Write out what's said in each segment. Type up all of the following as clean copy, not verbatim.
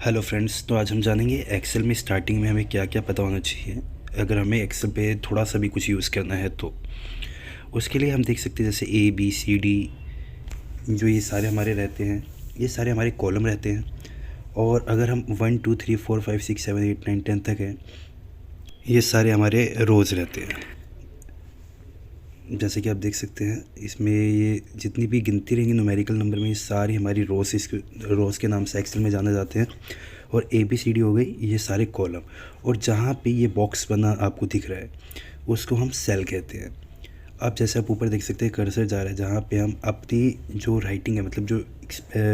Hello friends, तो आज हम जानेंगे एक्सेल में स्टार्टिंग में हमें क्या क्या पता होना चाहिए अगर हमें एक्सेल पे थोड़ा सा भी कुछ यूज़ करना है। तो उसके लिए हम देख सकते हैं जैसे ए बी सी डी, जो ये सारे हमारे रहते हैं, ये सारे हमारे कॉलम रहते हैं। और अगर हम 1 2 3 4 5 6 7 8 9 10 तक हैं, ये सारे हमारे रोज़ रहते हैं। जैसे कि आप देख सकते हैं इसमें ये जितनी भी गिनती रहेंगी न्यूमेरिकल नंबर में, ये सारी हमारी रोज़ के नाम से एक्सेल में जाने जाते हैं। और ए बी सी डी हो गई, ये सारे कॉलम। और जहाँ पे ये बॉक्स बना आपको दिख रहा है उसको हम सेल कहते हैं। आप जैसे आप ऊपर देख सकते हैं कर्सर जा रहा है, जहाँ पे हम अपनी जो राइटिंग है, मतलब जो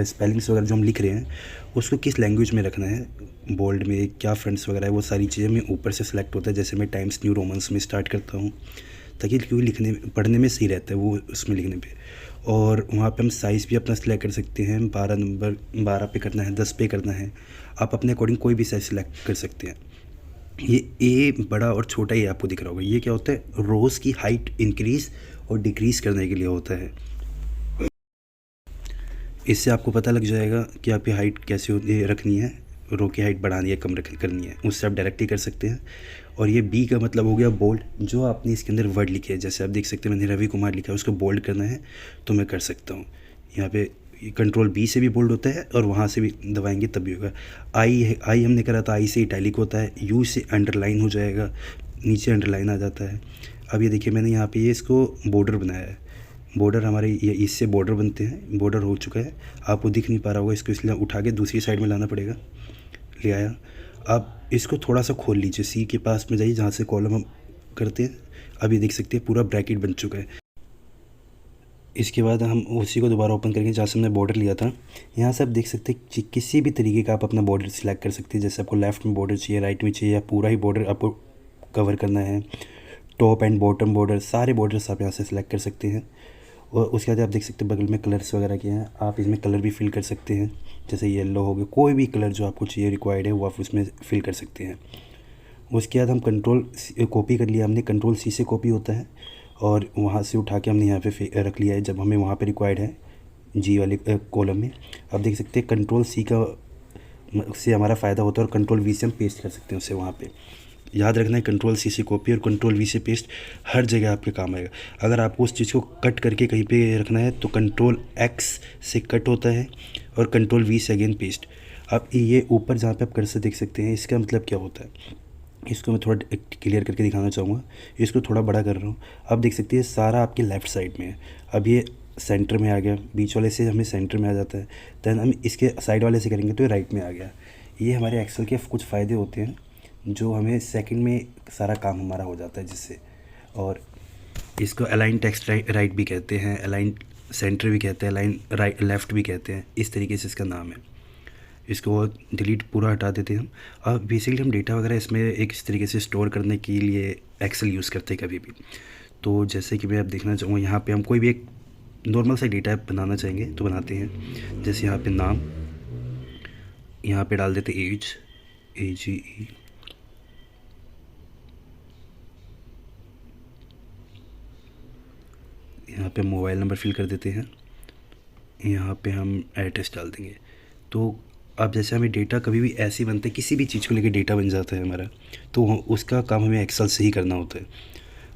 स्पेलिंग्स वगैरह जो हम लिख रहे हैं उसको किस लैंग्वेज में रखना है, बोल्ड में क्या फ्रंट्स वगैरह है, वो सारी चीज़ें मैं ऊपर से सिलेक्ट होता है। जैसे मैं टाइम्स न्यू रोमन्स में स्टार्ट करता हूँ ताकि क्योंकि लिखने पढ़ने में सही रहता है वो उसमें लिखने पे। और वहाँ पे हम साइज़ भी अपना सिलेक्ट कर सकते हैं, 12 पे करना है, 10 पे करना है, आप अपने अकॉर्डिंग कोई भी साइज़ सिलेक्ट कर सकते हैं। ये ए बड़ा और छोटा ही आपको दिख रहा होगा, ये क्या होता है, रोज़ की हाइट इंक्रीज़ और डिक्रीज़ करने के लिए होता है। इससे आपको पता लग जाएगा कि आपकी हाइट कैसे रखनी है, रो की हाइट बढ़ानी है कम करनी है, उससे आप डायरेक्टली कर सकते हैं। और ये बी का मतलब हो गया बोल्ड, जो आपने इसके अंदर वर्ड लिखे हैं, जैसे आप देख सकते हैं मैंने रवि कुमार लिखा है, उसको बोल्ड करना है तो मैं कर सकता हूँ। यहाँ पे कंट्रोल बी से भी बोल्ड होता है और वहाँ से भी दबाएंगे तब भी होगा। आई हमने करा था, आई से इटैलिक होता है, यू से अंडरलाइन हो जाएगा, नीचे अंडरलाइन आ जाता है। अब ये देखिए मैंने यहाँ पे ये इसको बॉर्डर बनाया है, बॉर्डर हमारे ये इससे बॉर्डर बनते हैं, बॉर्डर हो चुका है, आपको दिख नहीं पा रहा होगा, इसको इसलिए उठा के दूसरी साइड में लाना पड़ेगा। ले आया। अब इसको थोड़ा सा खोल लीजिए, सी के पास में जाइए जहाँ से कॉलम हम करते हैं। अब ये देख सकते हैं पूरा ब्रैकेट बन चुका है। इसके बाद हम उसी को दोबारा ओपन करके जहाँ से हमने बॉर्डर लिया था, यहाँ से आप देख सकते हैं कि किसी भी तरीके का आप अपना बॉर्डर सिलेक्ट कर सकते हैं। जैसे आपको लेफ़्ट में बॉर्डर चाहिए, राइट में चाहिए, या पूरा ही बॉर्डर आपको कवर करना है, टॉप एंड बॉटम बॉर्डर, सारे बॉर्डर्स आप यहाँ से सिलेक्ट कर सकते हैं। और उसके बाद आप देख सकते हैं बगल में कलर्स वगैरह के हैं, आप इसमें कलर भी फिल कर सकते हैं। जैसे येलो हो गया, कोई भी कलर जो आपको चाहिए रिक्वायर्ड है वो आप उसमें फिल कर सकते हैं। उसके बाद हम कंट्रोल कॉपी कर लिया हमने, कंट्रोल सी से कॉपी होता है, और वहाँ से उठा के हमने यहाँ पे रख लिया है जब हमें वहाँ पे रिक्वायर्ड है जी वाले कॉलम में। आप देख सकते हैं कंट्रोल सी का से हमारा फ़ायदा होता है, और कंट्रोल वी से हम पेस्ट कर सकते हैं उसे वहाँ पे। याद रखना है कंट्रोल सी से कॉपी और कंट्रोल वी से पेस्ट हर जगह आपके काम आएगा। अगर आपको उस चीज़ को कट करके कहीं पे रखना है तो कंट्रोल एक्स से कट होता है और कंट्रोल वी से अगेन पेस्ट। आप ये ऊपर जहाँ पे आप कर्सर देख सकते हैं, इसका मतलब क्या होता है, इसको मैं थोड़ा क्लियर करके दिखाना चाहूँगा। इसको थोड़ा बड़ा कर रहा हूँ, आप देख सकते हैं सारा आपके लेफ़्ट साइड में है। अब ये सेंटर में आ गया, बीच वाले से हमें सेंटर में आ जाता है, दैन हम इसके साइड वाले से करेंगे तो ये राइट में आ गया। ये हमारे एक्सेल के कुछ फ़ायदे होते हैं जो हमें सेकंड में सारा काम हमारा हो जाता है जिससे। और इसको अलाइन टेक्स्ट राइट भी कहते हैं, अलाइन सेंटर भी कहते हैं, अलाइन राइट लेफ़्ट भी कहते हैं, इस तरीके से इसका नाम है। इसको डिलीट पूरा हटा देते हैं हम। अब बेसिकली हम डेटा वगैरह इसमें एक इस तरीके से स्टोर करने के लिए एक्सेल यूज़ करते हैं कभी भी। तो जैसे कि मैं अब देखना चाहूँगा, यहाँ पे हम कोई भी एक नॉर्मल सा डेटा बनाना चाहेंगे तो बनाते हैं। जैसे यहाँ पे नाम, यहाँ पे डाल देते एज, AGE, यहाँ पे मोबाइल नंबर फिल कर देते हैं, यहाँ पे हम एड्रेस डाल देंगे। तो अब जैसे हमें डेटा कभी भी ऐसे ही बनता है, किसी भी चीज़ को लेके डेटा बन जाता है हमारा, तो उसका काम हमें एक्सेल से ही करना होता है।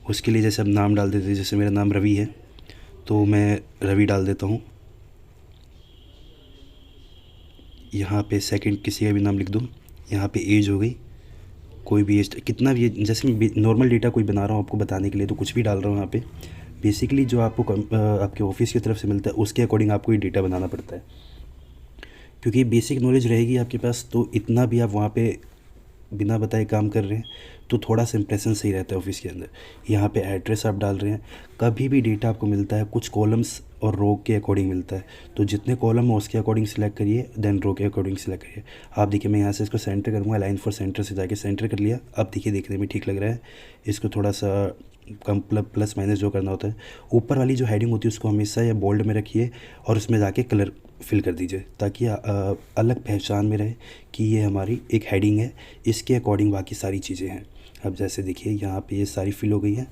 उसके लिए जैसे हम नाम डाल देते हैं, जैसे मेरा नाम रवि है तो मैं रवि डाल देता हूँ। यहाँ पे सेकंड किसी का भी नाम लिख दूँ, यहाँ पे एज हो गई, कोई भी एज कितना भी, जैसे मैं नॉर्मल डेटा कोई बना रहा हूँ आपको बताने के लिए तो कुछ भी डाल रहा हूँ यहाँ पे। बेसिकली जो आपको आपके ऑफिस की तरफ से मिलता है उसके अकॉर्डिंग आपको ये डेटा बनाना पड़ता है, क्योंकि बेसिक नॉलेज रहेगी आपके पास तो इतना भी आप वहाँ पे बिना बताए काम कर रहे हैं तो थोड़ा सा इंप्रेशन सही रहता है ऑफिस के अंदर। यहाँ पे एड्रेस आप डाल रहे हैं, कभी भी डेटा आपको मिलता है कुछ कॉलम्स और रो के अकॉर्डिंग मिलता है, तो जितने कॉलम हो उसके अकॉर्डिंग सिलेक्ट करिए, देन रो के अकॉर्डिंग सिलेक्ट करिए। आप देखिए मैं यहाँ से इसको सेंटर करूँगा, लाइन फॉर सेंटर से जाके सेंटर कर लिया। अब देखिए देखने में ठीक लग रहा है। इसको थोड़ा सा कम प्लस माइनस जो करना होता है, ऊपर वाली जो हेडिंग होती है उसको हमेशा या बोल्ड में रखिए और उसमें जाके कलर फिल कर दीजिए ताकि अलग पहचान में रहे कि ये हमारी एक हेडिंग है, इसके अकॉर्डिंग बाकी सारी चीज़ें हैं। अब जैसे देखिए यहाँ पे ये सारी फिल हो गई है।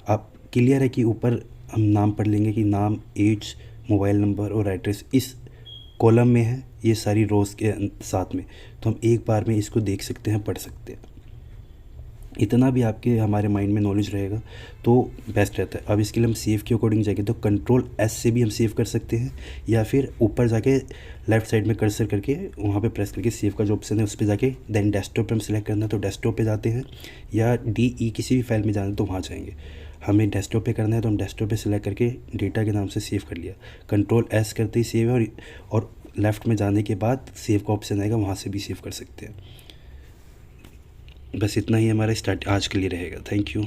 अब क्लियर है कि ऊपर हम नाम पढ़ लेंगे कि नाम, एज, मोबाइल नंबर और एड्रेस इस कॉलम में है ये सारी रोज़ के साथ में, तो हम एक बार में इसको देख सकते हैं, पढ़ सकते हैं। इतना भी आपके हमारे माइंड में नॉलेज रहेगा तो बेस्ट रहता है। अब इसके लिए हम सेव के अकॉर्डिंग जाएंगे तो कंट्रोल एस से भी हम सेव कर सकते हैं, या फिर ऊपर जाके लेफ़्ट साइड में कर्सर करके वहाँ पे प्रेस करके सेव का जो ऑप्शन है उस पर जाके देन डेस्कटॉप पे हम सेलेक्ट करना है तो डेस्कटॉप पे जाते हैं, या DE किसी भी फाइल में जाना है तो वहाँ जाएंगे। हमें डेस्कटॉप पे करना है तो हम डेस्कटॉप पे सिलेक्ट करके डेटा के नाम से सेव कर लिया। कंट्रोल एस करते ही सेव है, और लेफ़्ट में जाने के बाद सेव का ऑप्शन आएगा, वहाँ से भी सेव कर सकते हैं। बस इतना ही हमारा स्टार्ट आज के लिए रहेगा। Thank you.